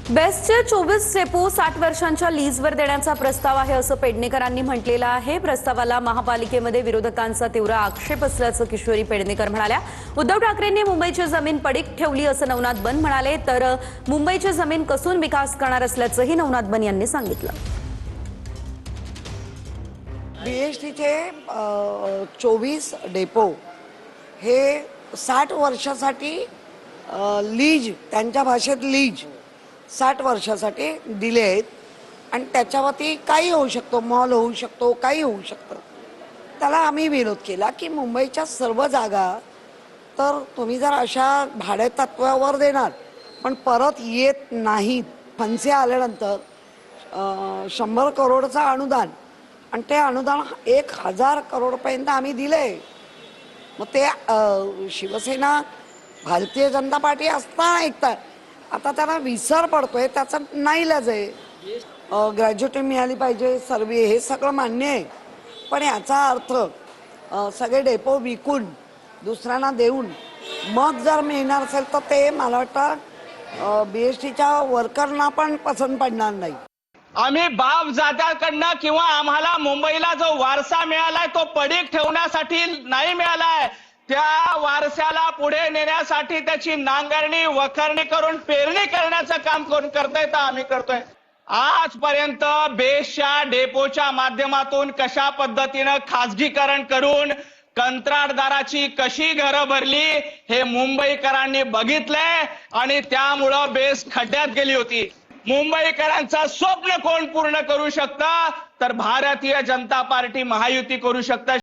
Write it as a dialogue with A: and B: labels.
A: बेस्टचे 24 डेपो 60 वर्षांच्या लीजवर देण्याचा प्रस्ताव आहे असं पेडणेकरांनी म्हटलेलं आहे। प्रस्तावाला महापालिकेमध्ये विरोधकांचा तीव्र आक्षेप असल्याचं किशोरी पेडणेकर म्हणाल्या। उद्धव ठाकरेंनी मुंबईची जमीन पडीक ठेवली असं नवनाथ बन म्हणाले, तर मुंबईची जमीन कसून विकास करणार असल्याचंही नवनाथ बन यांनी सांगितलं।
B: बीएसटीचे 24 डेपो हे 60 वर्षासाठी लीज, त्यांच्या भाषेत लीज 60 वर्षासाठी दिले आहेत आणि त्याच्यावरती काही होऊ शकतो, मॉल होऊ शकतो, काही होऊ शकतं। त्याला आम्ही विरोध केला की मुंबईच्या सर्व जागा तर तुम्ही जर अशा भाडे तत्वावर देणार पण परत येत नाहीत, फणसे आल्यानंतर 100 करोडचं अनुदान आणि ते अनुदान 1000 करोडपर्यंत आम्ही दिले। मग ते शिवसेना भारतीय जनता पार्टी असताना ऐकतात, आता त्यांना विसर पडतोय, त्याचा नाईलाज आहे। ग्रॅज्युएटी मिळाली पाहिजे, सर्वे, हे सगळं मान्य आहे, पण याचा अर्थ सगळे डेपो विकून दुसऱ्यांना देऊन मग जर मिळणार असेल तर ते मला वाटतं बीएसटीच्या वर्करना पण पसंत पडणार नाही।
C: आम्ही बाप जात्याकडनं किंवा आम्हाला मुंबईला जो वारसा मिळालाय तो पडीक ठेवण्यासाठी नाही मिळालाय, त्या वारशाला पुढे नेण्यासाठी त्याची नांगरणी वखरणी करून पेरणी करण्याचं काम कोण करतंय तर आम्ही करतोय। आजपर्यंत बेस्टच्या डेपोच्या माध्यमातून कशा पद्धतीनं खासगीकरण करून कंत्राटदाराची कशी घरं भरली हे मुंबईकरांनी बघितलंय आणि त्यामुळं बेस्ट खड्ड्यात गेली होती। मुंबईकरांचं स्वप्न कोण पूर्ण करू शकतं तर भारतीय जनता पार्टी महायुती करू शकतं।